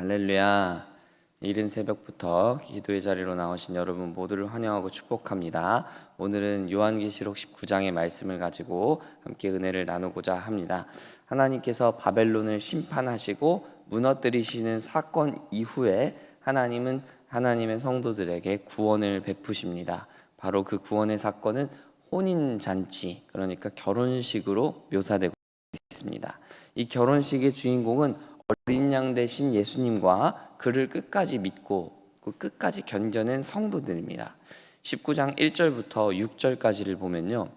할렐루야. 이른 새벽부터 기도의 자리로 나오신 여러분 모두를 환영하고 축복합니다. 오늘은 요한계시록 19장의 말씀을 가지고 함께 은혜를 나누고자 합니다. 하나님께서 바벨론을 심판하시고 무너뜨리시는 사건 이후에 하나님은 하나님의 성도들에게 구원을 베푸십니다. 바로 그 구원의 사건은 혼인잔치, 그러니까 결혼식으로 묘사되고 있습니다. 이 결혼식의 주인공은 어린 양 대신 예수님과 그를 끝까지 믿고 그 끝까지 견뎌낸 성도들입니다. 19장 1절부터 6절까지를 보면요,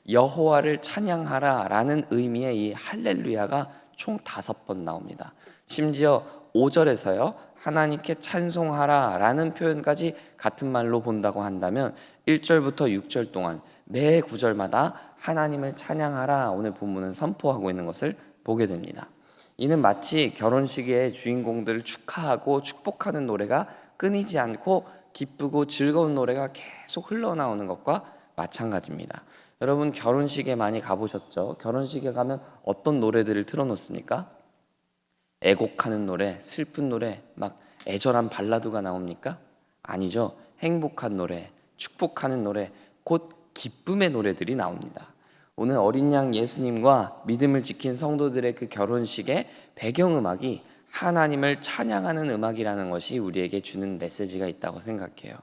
여호와를 찬양하라 라는 의미의 이 할렐루야가 총 5번 나옵니다. 심지어 5절에서요, 하나님께 찬송하라 라는 표현까지 같은 말로 본다고 한다면 1절부터 6절 동안 매 구절마다 하나님을 찬양하라 오늘 본문은 선포하고 있는 것을 보게 됩니다. 이는 마치 결혼식의 주인공들을 축하하고 축복하는 노래가 끊이지 않고 기쁘고 즐거운 노래가 계속 흘러나오는 것과 마찬가지입니다. 여러분 결혼식에 많이 가보셨죠? 결혼식에 가면 어떤 노래들을 틀어놓습니까? 애곡하는 노래, 슬픈 노래, 막 애절한 발라드가 나옵니까? 아니죠. 행복한 노래, 축복하는 노래, 곧 기쁨의 노래들이 나옵니다. 오늘 어린 양 예수님과 믿음을 지킨 성도들의 그 결혼식의 배경음악이 하나님을 찬양하는 음악이라는 것이 우리에게 주는 메시지가 있다고 생각해요.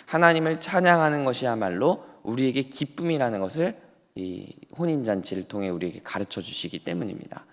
하나님을 찬양하는 것이야말로 우리에게 기쁨이라는 것을 이 혼인잔치를 통해 우리에게 가르쳐 주시기 때문입니다.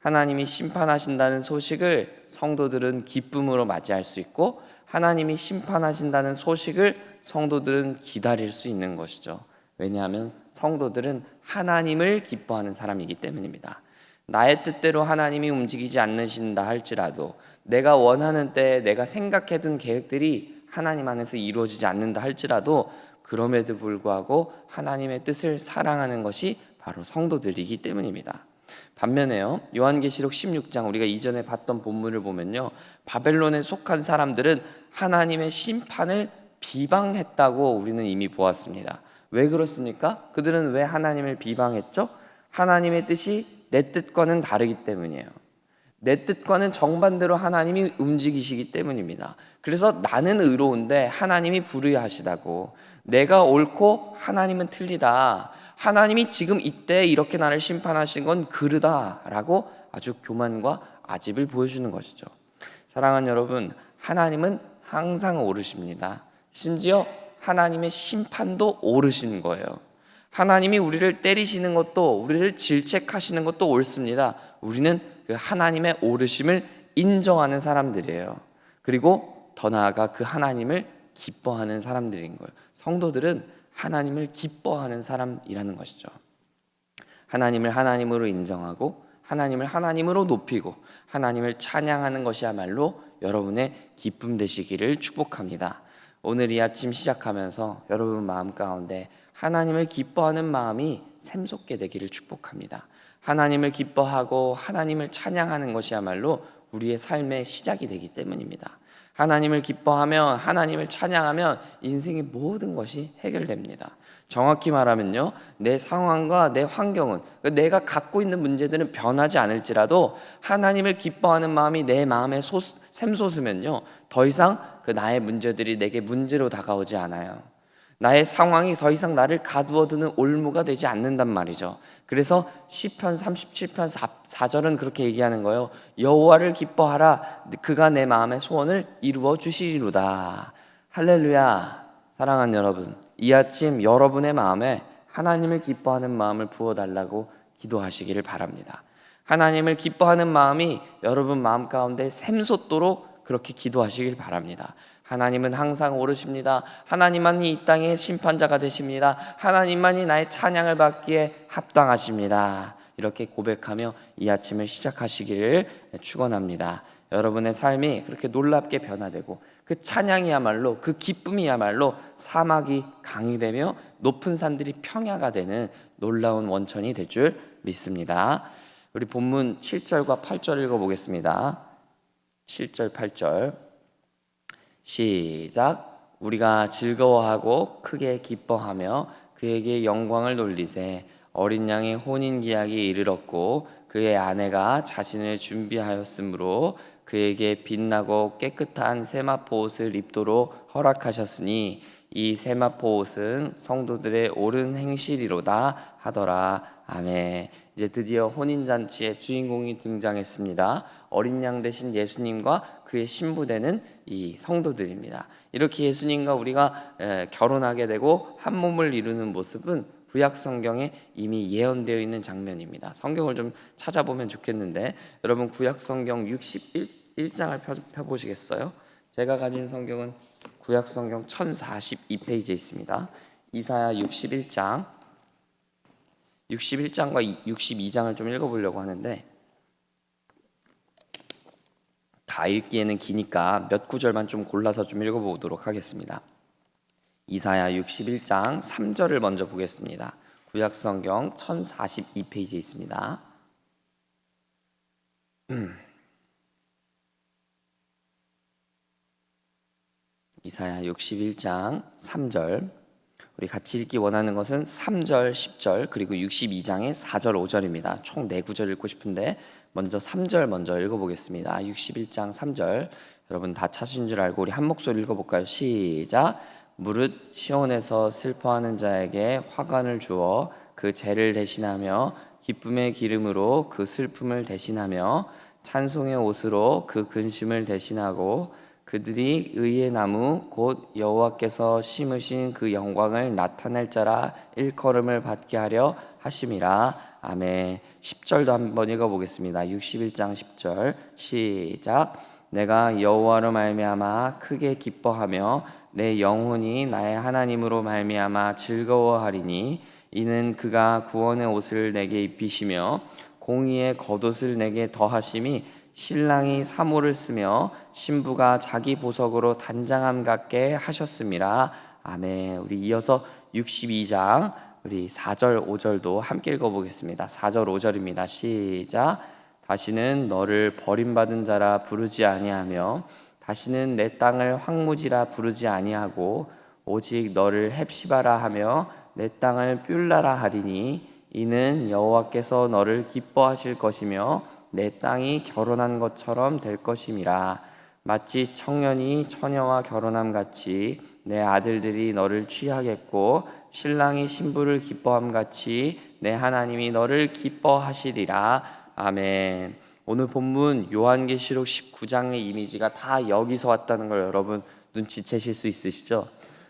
하나님이 심판하신다는 소식을 성도들은 기쁨으로 맞이할 수 있고, 하나님이 심판하신다는 소식을 성도들은 기다릴 수 있는 것이죠. 왜냐하면 성도들은 하나님을 기뻐하는 사람이기 때문입니다. 나의 뜻대로 하나님이 움직이지 않으신다 할지라도, 내가 원하는 때에 내가 생각해둔 계획들이 하나님 안에서 이루어지지 않는다 할지라도, 그럼에도 불구하고 하나님의 뜻을 사랑하는 것이 바로 성도들이기 때문입니다. 반면에요, 요한계시록 16장 우리가 이전에 봤던 본문을 보면요, 바벨론에 속한 사람들은 하나님의 심판을 비방했다고 우리는 이미 보았습니다. 왜 그렇습니까? 그들은 왜 하나님을 비방했죠? 하나님의 뜻이 내 뜻과는 다르기 때문이에요. 내 뜻과는 정반대로 하나님이 움직이시기 때문입니다. 그래서 나는 의로운데 하나님이 불의하시다고, 내가 옳고 하나님은 틀리다, 하나님이 지금 이때 이렇게 나를 심판하신 건 그르다라고 아주 교만과 아집을 보여주는 것이죠. 사랑하는 여러분, 하나님은 항상 옳으십니다. 심지어 하나님의 심판도 옳으신 거예요. 하나님이 우리를 때리시는 것도, 우리를 질책하시는 것도 옳습니다. 우리는 그 하나님의 옳으심을 인정하는 사람들이에요. 그리고 더 나아가 그 하나님을 기뻐하는 사람들인 거예요. 성도들은 하나님을 기뻐하는 사람이라는 것이죠. 하나님을 하나님으로 인정하고 하나님을 하나님으로 높이고 하나님을 찬양하는 것이야말로 여러분의 기쁨 되시기를 축복합니다. 오늘 이 아침 시작하면서 여러분 마음 가운데 하나님을 기뻐하는 마음이 샘솟게 되기를 축복합니다. 하나님을 기뻐하고 하나님을 찬양하는 것이야말로 우리의 삶의 시작이 되기 때문입니다. 하나님을 기뻐하면, 하나님을 찬양하면 인생의 모든 것이 해결됩니다. 정확히 말하면요, 내 상황과 내 환경은, 내가 갖고 있는 문제들은 변하지 않을지라도 하나님을 기뻐하는 마음이 내 마음에 샘솟으면요, 더 이상 그 나의 문제들이 내게 문제로 다가오지 않아요. 나의 상황이 더 이상 나를 가두어두는 올무가 되지 않는단 말이죠. 그래서 시편 37편 4절은 그렇게 얘기하는 거예요. 여호와를 기뻐하라, 그가 내 마음의 소원을 이루어 주시리로다. 할렐루야. 사랑하는 여러분, 이 아침 여러분의 마음에 하나님을 기뻐하는 마음을 부어달라고 기도하시기를 바랍니다. 하나님을 기뻐하는 마음이 여러분 마음 가운데 샘솟도록 그렇게 기도하시길 바랍니다. 하나님은 항상 옳으십니다. 하나님만이 이 땅의 심판자가 되십니다. 하나님만이 나의 찬양을 받기에 합당하십니다. 이렇게 고백하며 이 아침을 시작하시기를 축원합니다. 여러분의 삶이 그렇게 놀랍게 변화되고 그 찬양이야말로, 그 기쁨이야말로 사막이 강이 되며 높은 산들이 평야가 되는 놀라운 원천이 될 줄 믿습니다. 우리 본문 7절과 8절 읽어보겠습니다. 7절 8절 시작. 우리가 즐거워하고 크게 기뻐하며 그에게 영광을 돌리세. 어린 양의 혼인 기약이 이르렀고 그의 아내가 자신을 준비하였으므로 그에게 빛나고 깨끗한 세마포 옷을 입도록 허락하셨으니 이 세마포 옷은 성도들의 옳은 행실이로다 하더라. 아멘. 이제 드디어 혼인잔치의 주인공이 등장했습니다. 어린 양 대신 예수님과 그의 신부되는 이 성도들입니다. 이렇게 예수님과 우리가 결혼하게 되고 한 몸을 이루는 모습은 구약 성경에 이미 예언되어 있는 장면입니다. 성경을 좀 찾아보면 좋겠는데 여러분 구약 성경 61장을 펴보시겠어요? 제가 가진 성경은 구약 성경 1042페이지에 있습니다. 이사야 61장과 62장을 좀 읽어보려고 하는데 다 읽기에는 기니까 몇 구절만 좀 골라서 좀 읽어보도록 하겠습니다. 이사야 61장 3절을 먼저 보겠습니다. 구약 성경 1042페이지에 있습니다. 이사야 61장 3절. 우리 같이 읽기 원하는 것은 3절, 10절 그리고 62장의 4절, 5절입니다. 총 4구절 읽고 싶은데 먼저 3절 먼저 읽어보겠습니다. 61장 3절. 여러분 다 찾으신 줄 알고 우리 한 목소리 읽어볼까요? 시작. 무릇 시온에서 슬퍼하는 자에게 화관을 주어 그 죄를 대신하며 기쁨의 기름으로 그 슬픔을 대신하며 찬송의 옷으로 그 근심을 대신하고 그들이 의의 나무 곧 여호와께서 심으신 그 영광을 나타낼 자라 일컬음을 받게 하려 하심이라. 아멘. 10절도 한번 읽어보겠습니다. 61장 10절 시작. 내가 여호와로 말미암아 크게 기뻐하며 내 영혼이 나의 하나님으로 말미암아 즐거워하리니 이는 그가 구원의 옷을 내게 입히시며 공의의 겉옷을 내게 더하심이 신랑이 사모를 쓰며 신부가 자기 보석으로 단장함 같게 하셨음이라. 아멘. 우리 이어서 62장 우리 4절 5절도 함께 읽어보겠습니다. 4절 5절입니다. 시작. 다시는 너를 버림받은 자라 부르지 아니하며 다시는 내 땅을 황무지라 부르지 아니하고 오직 너를 헵시바라 하며 내 땅을 뷸라라 하리니 이는 여호와께서 너를 기뻐하실 것이며 내 땅이 결혼한 것처럼 될 것임이라. 마치 청년이 처녀와 결혼함 같이 내 아들들이 너를 취하겠고 신랑이 신부를 기뻐함 같이 내 하나님이 너를 기뻐하시리라. 아멘. 오늘 본문 요한계시록 19장의 이미지가 다 여기서 왔다는 걸 여러분 눈치채실 수 있으시죠?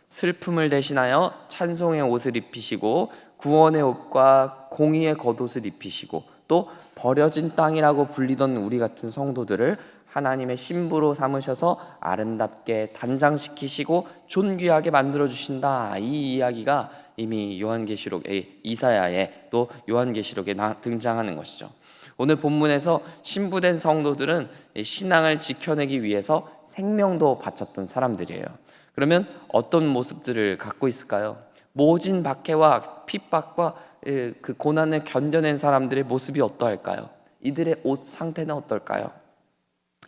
슬픔을 대신하여 찬송의 옷을 입히시고 구원의 옷과 공의의 겉옷을 입히시고 또 버려진 땅이라고 불리던 우리 같은 성도들을 하나님의 신부로 삼으셔서 아름답게 단장시키시고 존귀하게 만들어 주신다. 이 이야기가 이미 요한계시록의 이사야에 또 요한계시록에 등장하는 것이죠. 오늘 본문에서 신부된 성도들은 신앙을 지켜내기 위해서 생명도 바쳤던 사람들이에요. 그러면 어떤 모습들을 갖고 있을까요? 모진 박해와 핍박과 그 고난을 견뎌낸 사람들의 모습이 어떠할까요? 이들의 옷 상태는 어떨까요?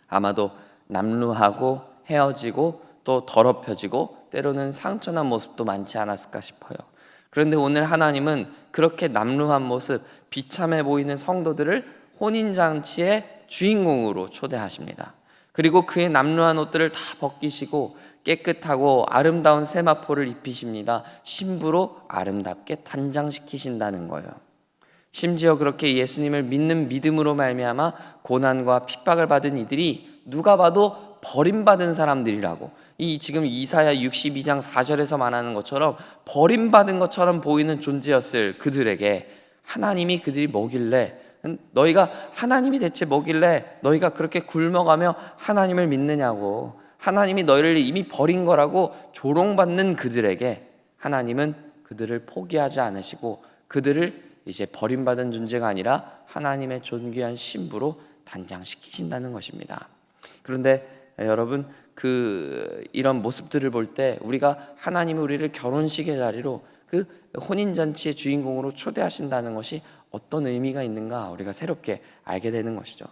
아마도 남루하고 헤어지고 또 더럽혀지고 때로는 상처난 모습도 많지 않았을까 싶어요. 그런데 오늘 하나님은 그렇게 남루한 모습, 비참해 보이는 성도들을 혼인잔치의 주인공으로 초대하십니다. 그리고 그의 남루한 옷들을 다 벗기시고 깨끗하고 아름다운 세마포를 입히십니다. 신부로 아름답게 단장시키신다는 거예요. 심지어 그렇게 예수님을 믿는 믿음으로 말미암아 고난과 핍박을 받은 이들이 누가 봐도 버림받은 사람들이라고, 이 지금 이사야 62장 4절에서 말하는 것처럼 버림받은 것처럼 보이는 존재였을 그들에게 하나님이 그들이 뭐길래, 너희가 하나님이 대체 뭐길래 너희가 그렇게 굶어가며 하나님을 믿느냐고, 하나님이 너희를 이미 버린 거라고 조롱받는 그들에게 하나님은 그들을 포기하지 않으시고 그들을 이제 버림받은 존재가 아니라 하나님의 존귀한 신부로 단장시키신다는 것입니다. 그런데 여러분, 이런 모습들을 볼 때 우리가 하나님이 우리를 결혼식의 자리로 그 혼인잔치의 주인공으로 초대하신다는 것이 어떤 의미가 있는가 우리가 새롭게 알게 되는 것이죠.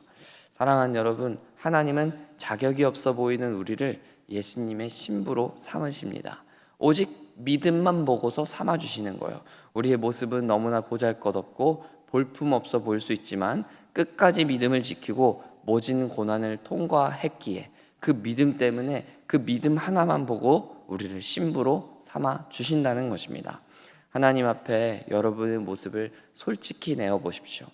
사랑하는 여러분, 하나님은 자격이 없어 보이는 우리를 예수님의 신부로 삼으십니다. 오직 믿음만 보고서 삼아 주시는 거예요. 우리의 모습은 너무나 보잘것없고 볼품없어 보일 수 있지만 끝까지 믿음을 지키고 모진 고난을 통과했기에 그 믿음 때문에 그 믿음 하나만 보고 우리를 신부로 삼아 주신다는 것입니다. 하나님 앞에 여러분의 모습을 솔직히 내어 보십시오.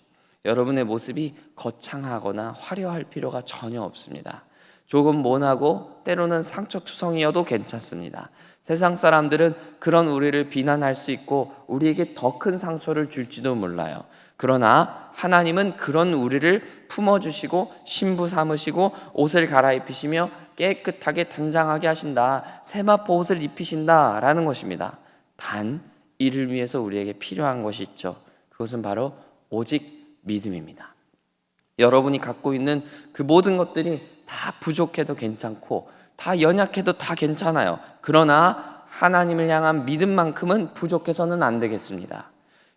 여러분의 모습이 거창하거나 화려할 필요가 전혀 없습니다. 조금 모나고 때로는 상처투성이어도 괜찮습니다. 세상 사람들은 그런 우리를 비난할 수 있고 우리에게 더 큰 상처를 줄지도 몰라요. 그러나 하나님은 그런 우리를 품어주시고 신부 삼으시고 옷을 갈아입히시며 깨끗하게 단장하게 하신다. 세마포 옷을 입히신다 라는 것입니다. 단 이를 위해서 우리에게 필요한 것이 있죠. 그것은 바로 오직 믿음입니다. 여러분이 갖고 있는 그 모든 것들이 다 부족해도 괜찮고 다 연약해도 다 괜찮아요. 그러나 하나님을 향한 믿음만큼은 부족해서는 안 되겠습니다.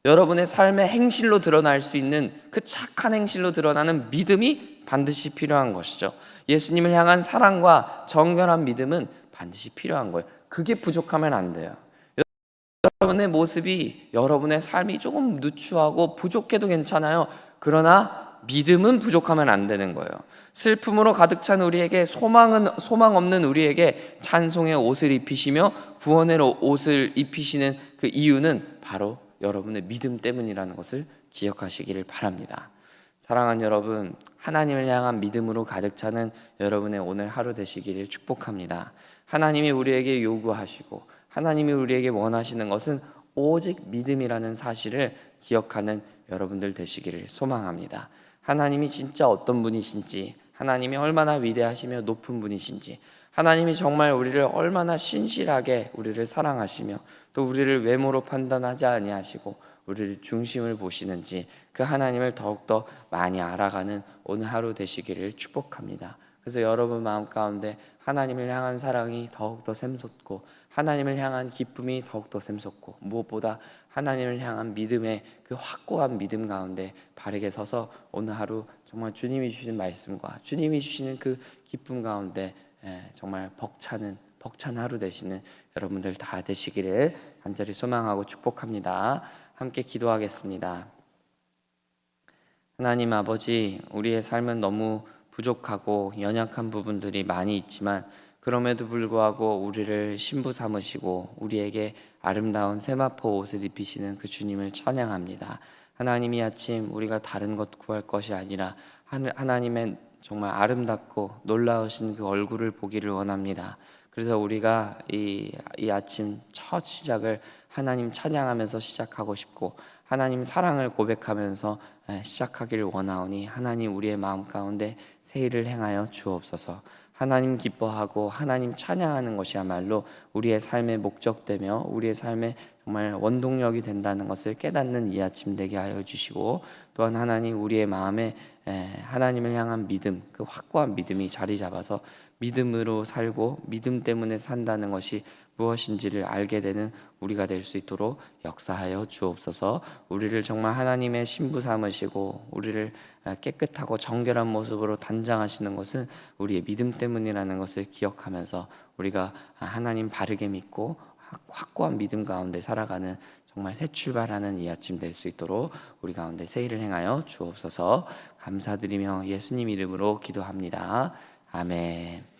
여러분의 삶의 행실로 드러날 수 있는 그 착한 행실로 드러나는 믿음이 반드시 필요한 것이죠. 예수님을 향한 사랑과 정결한 믿음은 반드시 필요한 거예요. 그게 부족하면 안 돼요. 여러분의 모습이, 여러분의 삶이 조금 누추하고 부족해도 괜찮아요. 그러나 믿음은 부족하면 안 되는 거예요. 슬픔으로 가득 찬 우리에게 소망 없는 우리에게 찬송의 옷을 입히시며 구원의 옷을 입히시는 그 이유는 바로 여러분의 믿음 때문이라는 것을 기억하시기를 바랍니다. 사랑하는 여러분, 하나님을 향한 믿음으로 가득 차는 여러분의 오늘 하루 되시기를 축복합니다. 하나님이 우리에게 요구하시고 하나님이 우리에게 원하시는 것은 오직 믿음이라는 사실을 기억하는 여러분들 되시기를 소망합니다. 하나님이 진짜 어떤 분이신지, 하나님이 얼마나 위대하시며 높은 분이신지, 하나님이 정말 우리를 얼마나 신실하게 우리를 사랑하시며 또 우리를 외모로 판단하지 아니하시고 우리를 중심을 보시는지 그 하나님을 더욱더 많이 알아가는 오늘 하루 되시기를 축복합니다. 그래서 여러분 마음 가운데 하나님을 향한 사랑이 더욱더 샘솟고 하나님을 향한 기쁨이 더욱더 샘솟고 무엇보다 하나님을 향한 믿음의 그 확고한 믿음 가운데 바르게 서서 오늘 하루 정말 주님이 주시는 말씀과 주님이 주시는 그 기쁨 가운데 정말 벅찬 하루 되시는 여러분들 다 되시기를 간절히 소망하고 축복합니다. 함께 기도하겠습니다. 하나님 아버지, 우리의 삶은 너무 부족하고 연약한 부분들이 많이 있지만 그럼에도 불구하고 우리를 신부 삼으시고 우리에게 아름다운 세마포 옷을 입히시는 그 주님을 찬양합니다. 하나님 이 아침 우리가 다른 것 구할 것이 아니라 하나님의 정말 아름답고 놀라우신 그 얼굴을 보기를 원합니다. 그래서 우리가 이 아침 첫 시작을 하나님 찬양하면서 시작하고 싶고 하나님 사랑을 고백하면서 시작하기를 원하오니 하나님 우리의 마음 가운데 새 일을 행하여 주옵소서. 하나님 기뻐하고 하나님 찬양하는 것이야말로 우리의 삶의 목적되며 우리의 삶의 정말 원동력이 된다는 것을 깨닫는 이 아침 되게 하여 주시고 또한 하나님 우리의 마음에 하나님을 향한 믿음, 그 확고한 믿음이 자리 잡아서 믿음으로 살고 믿음 때문에 산다는 것이 무엇인지를 알게 되는 우리가 될 수 있도록 역사하여 주옵소서. 우리를 정말 하나님의 신부 삼으시고 우리를 깨끗하고 정결한 모습으로 단장하시는 것은 우리의 믿음 때문이라는 것을 기억하면서 우리가 하나님 바르게 믿고 확고한 믿음 가운데 살아가는 정말 새 출발하는 이 아침 될 수 있도록 우리 가운데 새 일을 행하여 주옵소서. 감사드리며 예수님 이름으로 기도합니다. 아멘.